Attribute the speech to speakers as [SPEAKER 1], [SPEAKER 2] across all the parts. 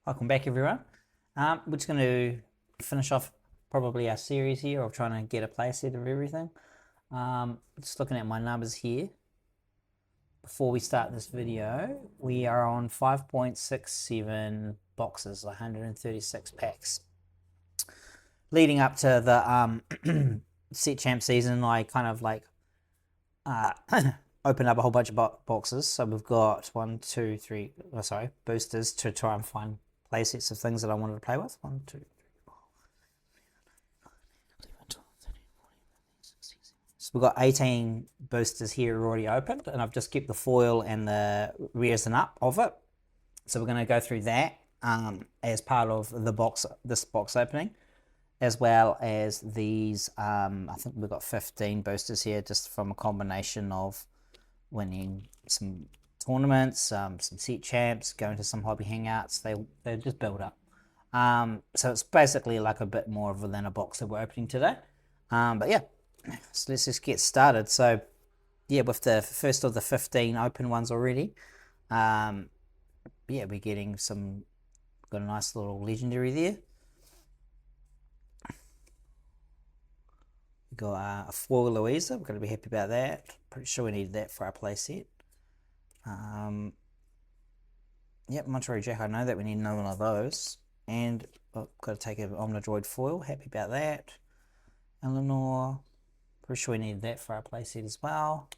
[SPEAKER 1] Welcome back, everyone. We're just going to finish off probably our series here of trying to get a playset of everything. Just looking at my numbers here. Before we start this video, we are on 5.67 boxes, 136 packs. Leading up to the set champ season, I kind of like opened up a whole bunch of boxes. So we've got boosters to try and find play sets of things that I wanted to play with. 1, 2, 3, 4, 11, 12, 13, 14, 15, 16, 17. So we've got 18 boosters here already opened, and I've just kept the foil and the resin up of it. So we're going to go through that as part of this box opening, as well as these. I think we've got 15 boosters here, just from a combination of winning some tournaments, some set champs, going to some hobby hangouts. They just build up. So it's basically like a bit more than a box that we're opening today. But yeah, so let's just get started. So yeah, with the first of the 15 open ones already, yeah, we're getting got a nice little legendary there. We got a foil Louisa. We're going to be happy about that. Pretty sure we needed that for our play set. Yep, Monterey Jack, I know that we need another one of those. And got to take an Omnidroid foil, happy about that. Eleanor, pretty sure we needed that for our playset as well.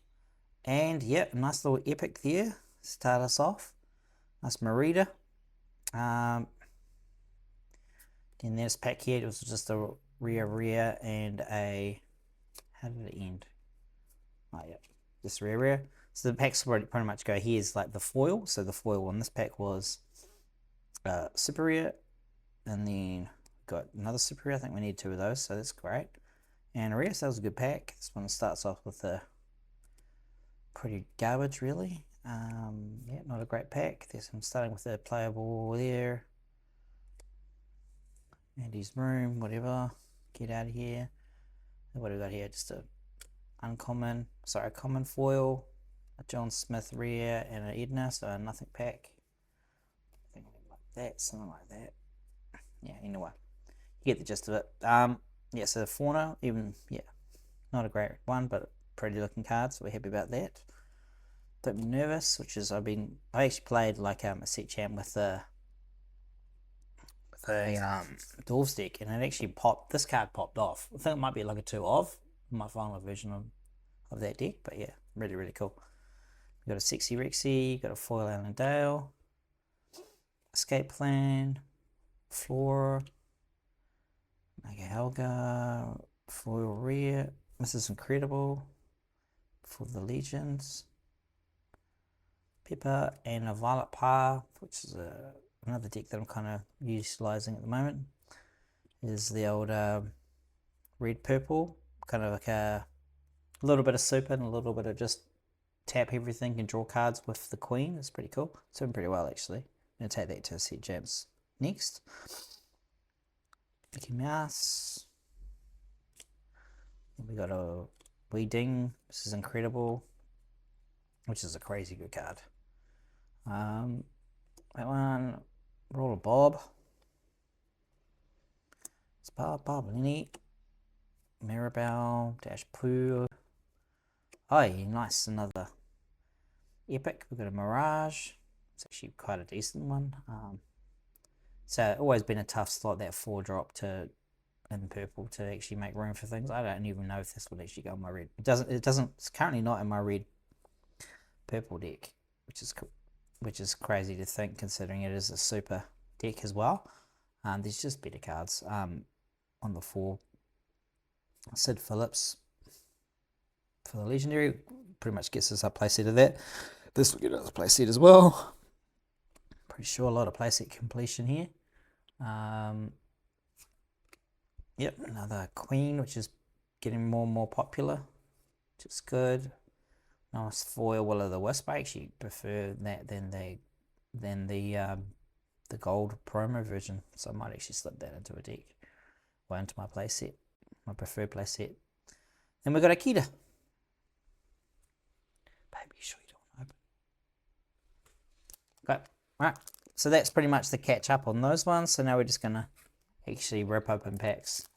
[SPEAKER 1] And yep, nice little epic there, start us off. Nice Merida. In this pack here, it was just a rare and a, how did it end? Oh yeah, just rare. So the packs pretty much go here is like the foil. So the foil on this pack was super rare, and then got another super rare. I think we need 2 of those, so that's great. And a rare, so that was a good pack. This one starts off with a pretty garbage, really. Yeah, not a great pack. I'm starting with a playable there. Andy's room, whatever. Get out of here. What do we got here? Just a common foil, a John Smith rare, and an Edna, so a nothing pack. I think like that, something like that. Yeah, anyway, you get the gist of it. Yeah, so the fauna, not a great one, but a pretty looking card, so we're happy about that. Don't be nervous, which is I actually played like a set champ with a Dwarves deck, and it actually this card popped off. I think it might be like a 2 of my final version of that deck, but yeah, really cool. We got a Sexy Rexy, got a foil Alan Dale, Escape Plan, Flora, Mega Helga, foil rare. This is incredible for the Legions. Pepper and a Violet Par, which is another deck that I'm kind of utilizing at the moment. Is the old red purple, kind of like a little bit of super and a little bit of just tap everything and draw cards with the queen. It's pretty cool. It's doing pretty well actually. I'm gonna take that to set champs next. Mickey Mouse. And we got a Weeding. This is incredible, which is a crazy good card. That one, Roller Bob. Spa Barbalini. Mirabelle, Dash Poo. Oh, yeah, nice, another epic. We've got a Mirage. It's actually quite a decent one. So always been a tough slot, that 4-drop in purple to actually make room for things. I don't even know if this would actually go in my red. It's currently not in my red purple deck, which is crazy to think, considering it is a super deck as well. There's just better cards on the 4. Sid Phillips for the legendary pretty much gets us a playset of that. This will get us a playset as well. Pretty sure a lot of playset completion here. Yep, another queen, which is getting more and more popular, which is good. Nice foil Will o' the Wisp. I actually prefer that than the gold promo version, so I might actually slip that into a deck or into my playset, my preferred playset. Then we got Akita. Baby, sure you don't open. Okay, right. so that's pretty much the catch up on those ones. So now we're just gonna actually rip open packs.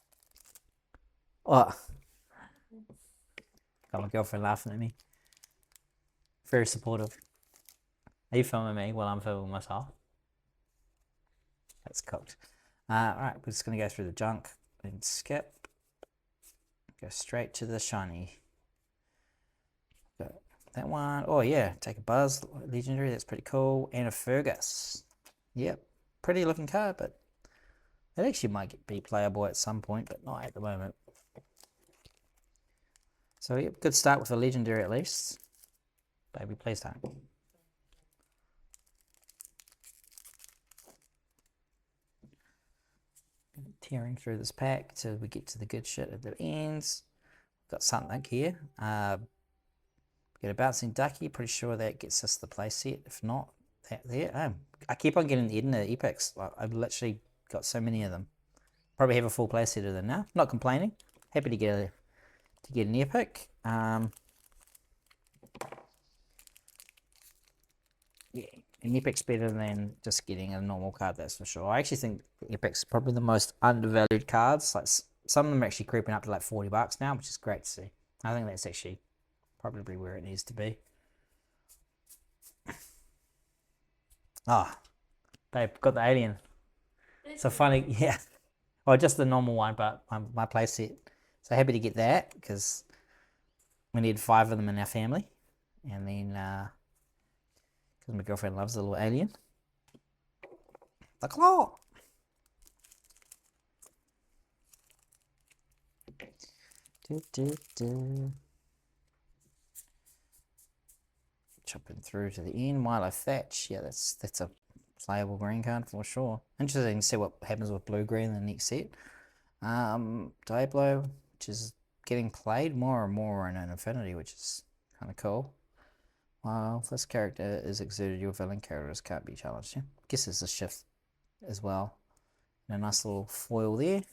[SPEAKER 1] Oh, got my girlfriend laughing at me. Very supportive. Are you filming me while I'm filming myself? That's cooked. Alright, we're just going to go through the junk and skip. Go straight to the shiny. Got that one. Oh yeah, take a Buzz, legendary, that's pretty cool. And a Fergus. Yep, pretty looking card, but it actually might be playable at some point, but not at the moment. So yep, good start with a legendary at least. Baby, please don't. Tearing through this pack till we get to the good shit at the ends. Got something here. Get a bouncing ducky. Pretty sure that gets us the playset. If not, that there. I keep on getting the epics. I've literally got so many of them. Probably have a full playset of them now. Not complaining. Happy to get an epic. Yeah, an epic's better than just getting a normal card, that's for sure. I actually think epic's probably the most undervalued cards. Like some of them are actually creeping up to like $40 now, which is great to see. I think that's actually probably where it needs to be. Ah, babe, got the alien. So funny, yeah. Well, just the normal one, but my playset. So happy to get that because we need 5 of them in our family, and then because my girlfriend loves the little alien. The claw. Chopping through to the end. Milo Thatch. Yeah, that's a playable green card for sure. Interesting to see what happens with blue green in the next set. Diablo, which is getting played more and more in an Infinity, which is kind of cool. Well, if this character is exerted, your villain characters can't be challenged. Yeah? Guess there's a shift as well. And a nice little foil there.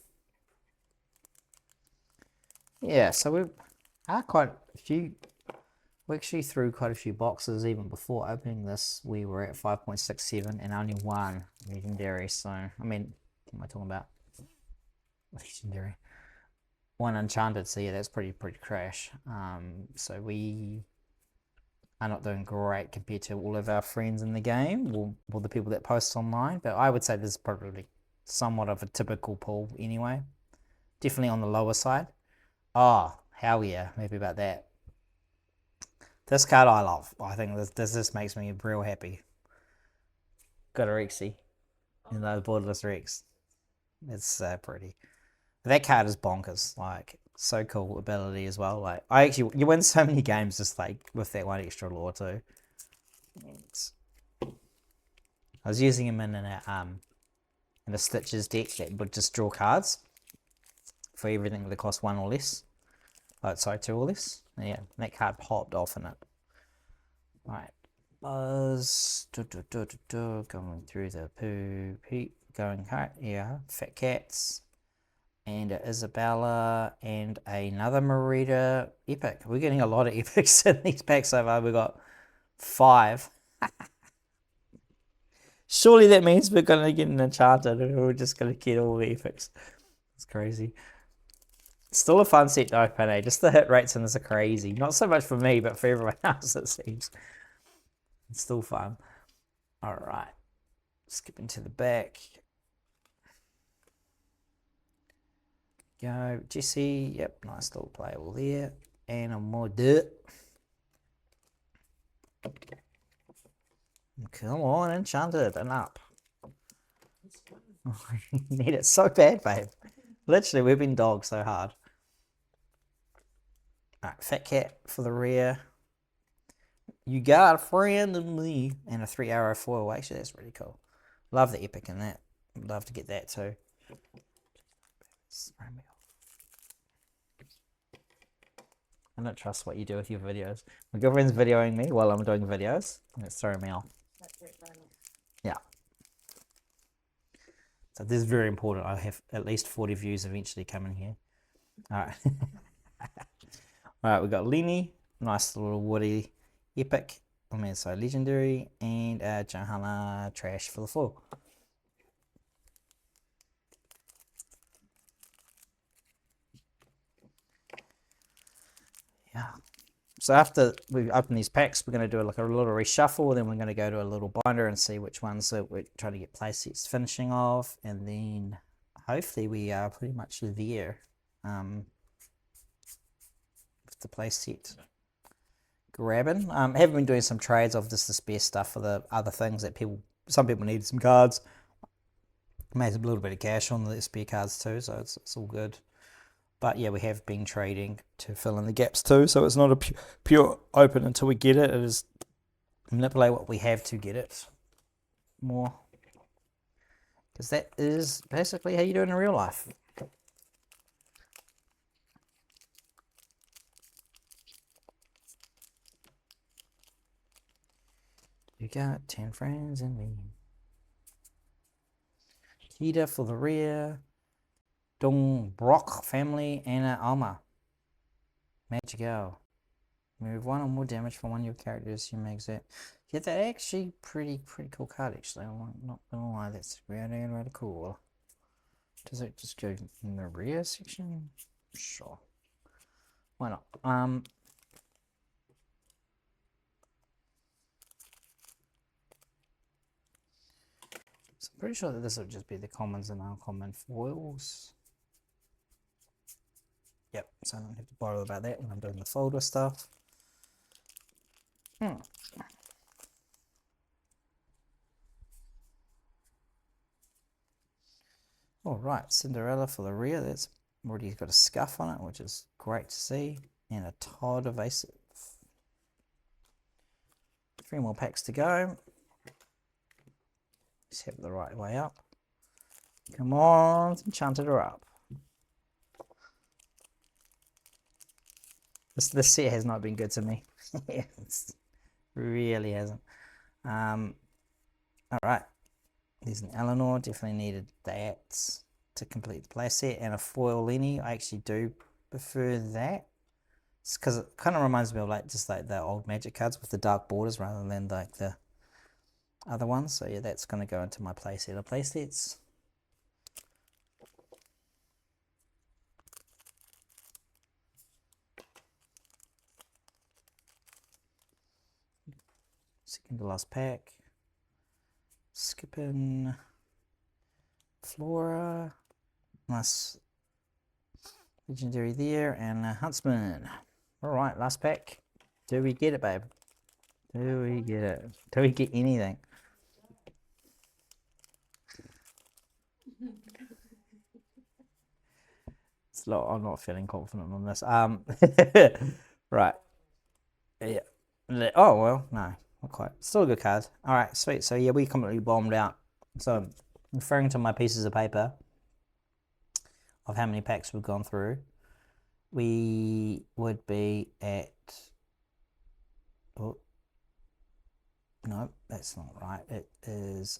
[SPEAKER 1] Yeah, so we actually threw quite a few boxes even before opening this. We were at 5.67 and only one legendary. So, I mean, what am I talking about? Legendary. One enchanted, so yeah, that's pretty crash. So we are not doing great compared to all of our friends in the game, or the people that post online, but I would say this is probably somewhat of a typical pool anyway. Definitely on the lower side. Oh, hell yeah, maybe about that. This card I love. I think this makes me real happy. Got a Rexy. You know, Borderless Rex. It's so pretty. That card is bonkers. Like, so cool ability as well. Like, you win so many games just like with that one extra lore too. I was using him in a Stitches deck that would just draw cards for everything that cost 1 or less. Oh, sorry, 2 or less. Yeah, that card popped off in it. Alright. Buzz. Going through the poo. Going hard. Yeah. Fat Cats. And Isabella. And another Marita epic. We're getting a lot of epics in these packs so far. We got 5. Surely that means we're going to get an enchanted and we're just going to get all the epics. It's crazy. Still a fun set to open, eh? Just the hit rates in this are crazy. Not so much for me, but for everyone else, it seems. It's still fun. Alright. Skipping to the back. Go. Jesse. Yep, nice little playable there. And a more dirt. Come on, enchanted and up. Need it so bad, babe. Literally, we've been dogged so hard. Alright, Fat Cat for the rear. You got a friend in me. And a 3-arrow foil. Actually, that's really cool. Love the epic in that. Love to get that too. I don't trust what you do with your videos. My girlfriend's videoing me while I'm doing videos. And it's throwing me off. Yeah. So this is very important. I have at least 40 views eventually coming here. Alright. Alright, we got Lenny. Nice little woody epic. so legendary, and Johanna trash for the foil. Yeah. So after we open these packs, we're going to do like a little reshuffle. Then we're going to go to a little binder and see which ones that we're trying to get playsets finishing off, and then hopefully we are pretty much there with the playset grabbing. Haven't been doing some trades of just the spare stuff for the other things that some people needed some cards. Made a little bit of cash on the spare cards too, so it's all good. But yeah, we have been trading to fill in the gaps too, so it's not a pure open until we get it. It is manipulate what we have to get it more, because that is basically how you do it in real life. You got 10 friends and me. Kita for the rear. Dong Brock family, Anna Alma. Magical. Move 1 or more damage from one of your characters. You make that. Yeah, that actually pretty cool card actually. I'm not gonna lie, that's really cool. Does it just go in the rear section? Sure. Why not? So I'm pretty sure that this would just be the commons and uncommon foils. Yep, so I don't have to bother about that when I'm doing the folder stuff. All right, Cinderella for the rear. That's already got a scuff on it, which is great to see. And a Todd evasive. 3 more packs to go. Let's have it the right way up. Come on, enchanted her up. This set has not been good to me. It really hasn't. All right. There's an Eleanor, definitely needed that to complete the playset, and a foil Lenny. I actually do prefer that. It's because it kind of reminds me of just like the old Magic cards with the dark borders rather than like the other ones. So yeah, that's going to go into my playset of playsets. Second to last pack. Skipping Flora. Nice legendary there, and a Huntsman. Alright, last pack. Do we get it, babe? Do we get it? Do we get anything? I'm not feeling confident on this. Right. Yeah. Oh, well, no. Not quite. Still a good card. Alright, sweet. So yeah, we completely bombed out. So referring to my pieces of paper of how many packs we've gone through, we would be at... Oh, no, that's not right. It is...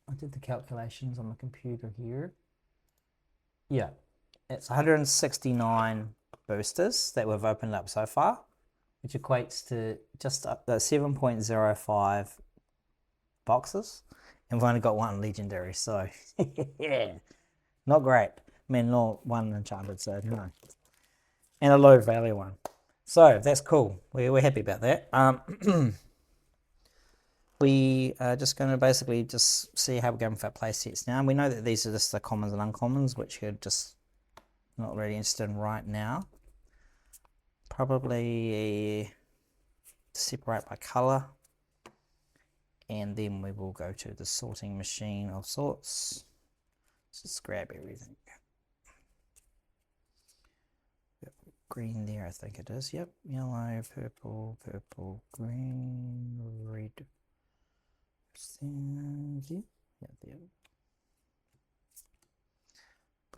[SPEAKER 1] I did the calculations on the computer here. Yeah, it's 169 boosters that we've opened up so far, which equates to just 7.05 boxes, and we've only got 1 legendary, so yeah, not great. I mean, not 1 enchanted, so no, and a low value one. So that's cool. We're happy about that. We are just going to basically just see how we're going with our play sets now. We know that these are just the commons and uncommons, which you're just not really interested in right now. Probably separate by color, and then we will go to the sorting machine of sorts. Just grab everything. Green there, I think it is. Yep, yellow, purple, green, red. Yeah, there.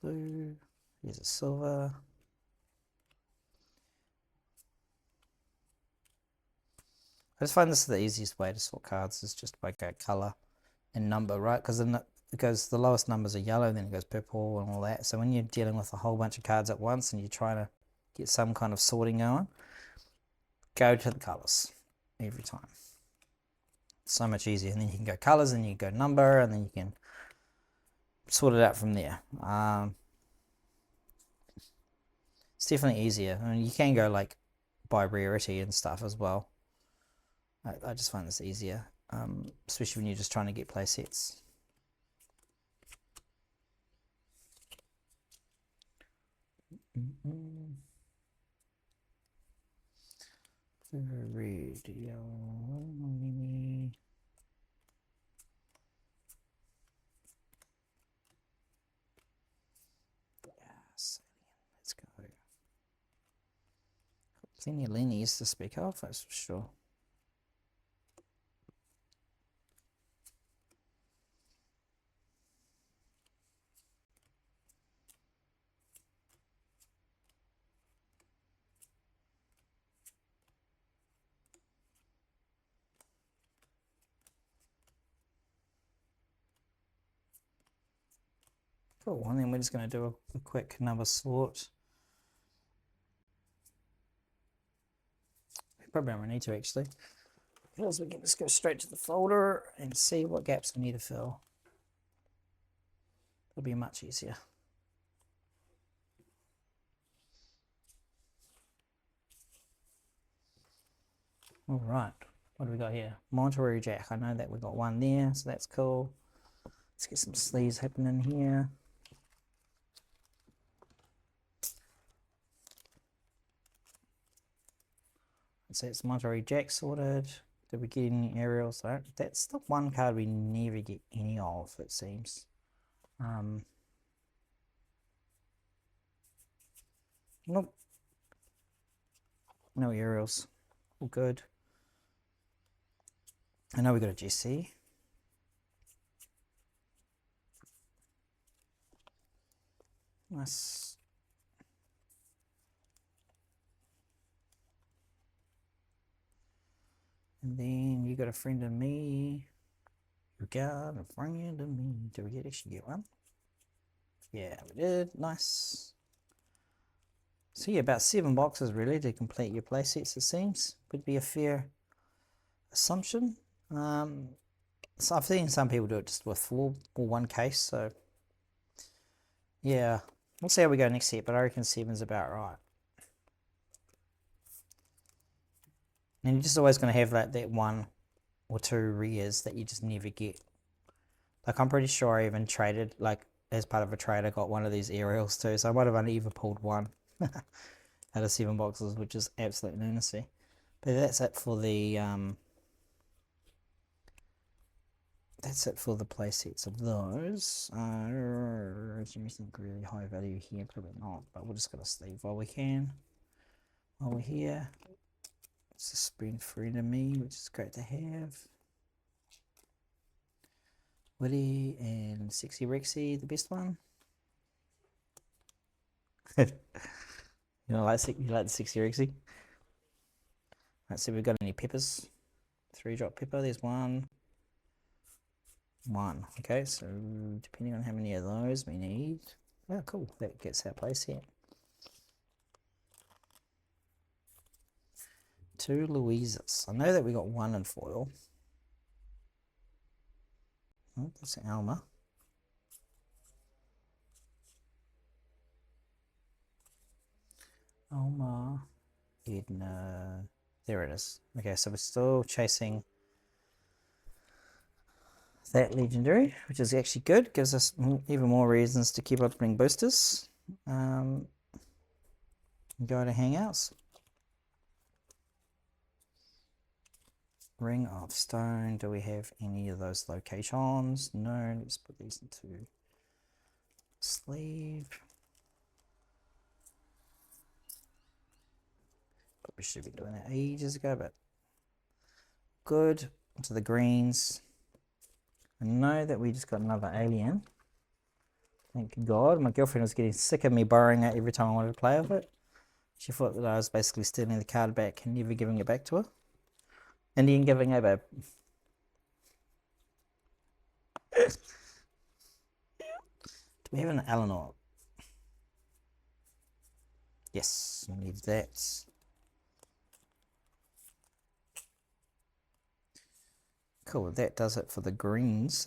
[SPEAKER 1] Blue. Here's a silver. I just find this is the easiest way to sort cards, is just by color and number, right? Because then it goes, the lowest numbers are yellow, then it goes purple and all that. So when you're dealing with a whole bunch of cards at once and you're trying to get some kind of sorting going, go to the colors every time. So much easier. And then you can go colors, and you go number, and then you can sort it out from there. It's definitely easier. I mean, you can go like by rarity and stuff as well. I just find this easier, especially when you're just trying to get play sets. Radio. Yes, let's go. Plenty of Lennies to speak of, that's for sure. Cool, and then we're just going to do a quick number sort. We probably don't need to actually. Because we can just go straight to the folder and see what gaps we need to fill. It'll be much easier. All right, what do we got here? Monterey Jack. I know that we got one there, so that's cool. Let's get some sleeves happening here. So it's Monterey Jack sorted. Did we get any aerials? That's the one card we never get any of, it seems. Nope. No aerials. All good. I know we got a GC. Nice. And then you got a friend of me. You got a friend of me. Did we actually get one? Yeah, we did. Nice. So yeah, about 7 boxes really to complete your playsets, it seems. Would be a fair assumption. So I've seen some people do it just with 4 or 1 case, so yeah. We'll see how we go next set, but I reckon 7's about right. And you're just always going to have like that 1 or 2 rears that you just never get. Like I'm pretty sure I even traded, like as part of a trade, I got one of these aerials too, so I might have only ever pulled 1 out of 7 boxes, which is absolute lunacy. But that's it for the play sets of those. Is anything really high value here? Probably not, but we're just gonna sleeve while we can. While we're here, it's a spoon friend of me, which is great to have. Woody and Sexy Rexy, the best one. You like the Sexy Rexy? Let's see if we've got any peppers. 3-drop pepper, there's one. Okay, so depending on how many of those we need. Oh, cool, that gets our place here. 2 Louises. I know that we got 1 in foil. Oh, that's Alma. Alma, Edna. There it is. Okay, so we're still chasing that legendary, which is actually good. Gives us even more reasons to keep opening boosters. Go to Hangouts. Ring of Stone. Do we have any of those locations? No. Let's put these into sleeve. Probably should be doing that ages ago, but good. Onto the greens. I know that we just got another alien. Thank God. My girlfriend was getting sick of me borrowing it every time I wanted to play with it. She thought that I was basically stealing the card back and never giving it back to her. Indian giving it back. Do we have an Eleanor? Yes, we need that. Cool, that does it for the greens.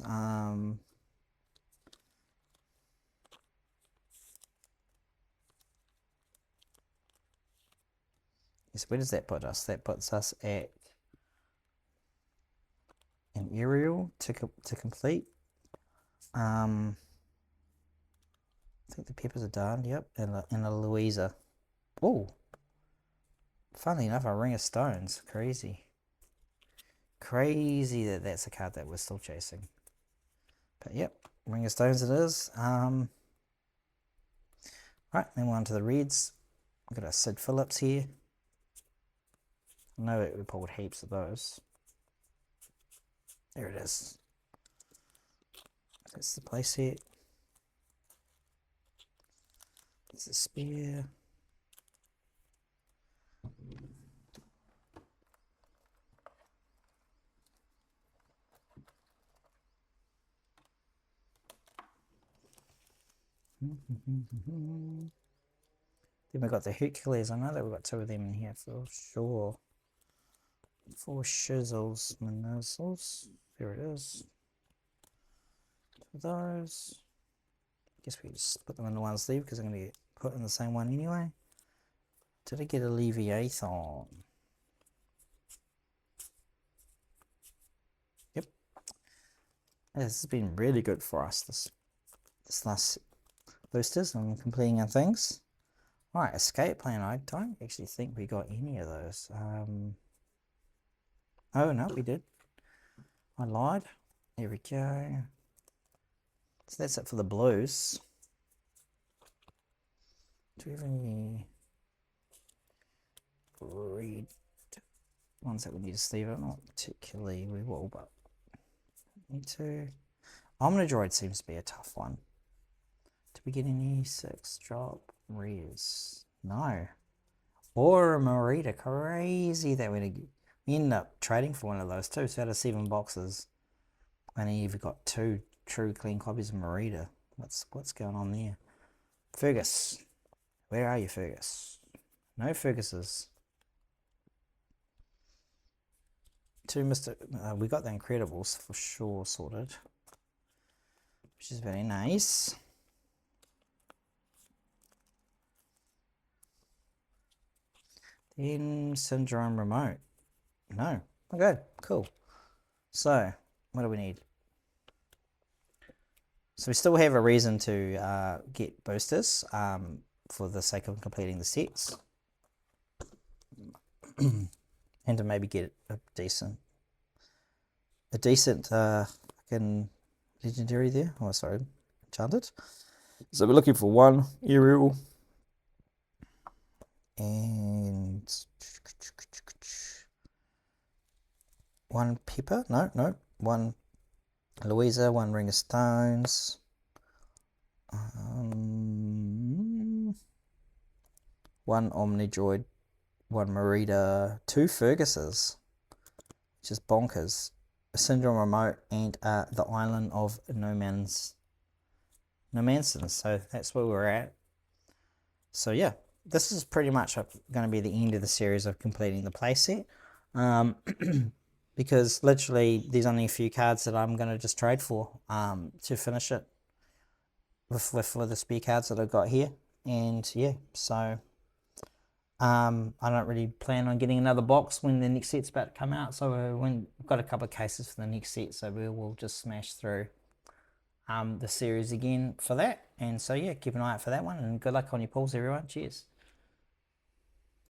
[SPEAKER 1] Yes, where does that put us? That puts us at an aerial to complete. I think the peppers are done. Yep, and a Louisa. Oh, funnily enough, a ring of stones. Crazy, crazy that that's a card that we're still chasing. But yep, ring of stones it is. Right, then we're on to the reds. We've got our Sid Phillips here. I know we pulled heaps of those. There it is. That's the playset. There's a spear. Then we've got the Hercules. I know that we've got 2 of them in here for sure. 4 shizzles, manozzles. There it is. 2 of those. Guess we just put them in the one sleeve because I'm going to get put in the same one anyway. Did I get a Leviathan? Yep. This has been really good for us this last boosters and completing our things. Alright, escape plan. I don't actually think we got any of those. Oh no, we did. I lied. There we go. So that's it for the blues. Do we have any red ones that we need to sleeve out? Not particularly, we will, but need to. Omnidroid seems to be a tough one. Did we get any 6 drop rares? No. Or a Marita. Crazy that we ended up trading for one of those too. So out of 7 boxes, only you've got 2 true clean copies of Marita. What's going on there? Fergus. Where are you, Fergus? No Ferguses. 2 Mr. We got the Incredibles for sure sorted, which is very nice. Then Syndrome Remote. No. Okay, cool. So, what do we need? So we still have a reason to get boosters for the sake of completing the sets. And to maybe get a decent fucking legendary there. Oh, sorry, enchanted. So we're looking for 1 aerial and 1 pepper. No, 1 Louisa, 1 ring of stones. 1 Omnidroid, 1 Marita, 2 Ferguses, which is bonkers. A Syndrome Remote and the Island of Nomansons. So that's where we're at. So yeah, this is pretty much going to be the end of the series of completing the playset. Because literally there's only a few cards that I'm going to just trade for to finish it with the spare cards that I've got here. And yeah, so I don't really plan on getting another box when the next set's about to come out. So we've got a couple of cases for the next set, so we will just smash through the series again for that. And so yeah, keep an eye out for that one, and good luck on your pulls, everyone. Cheers.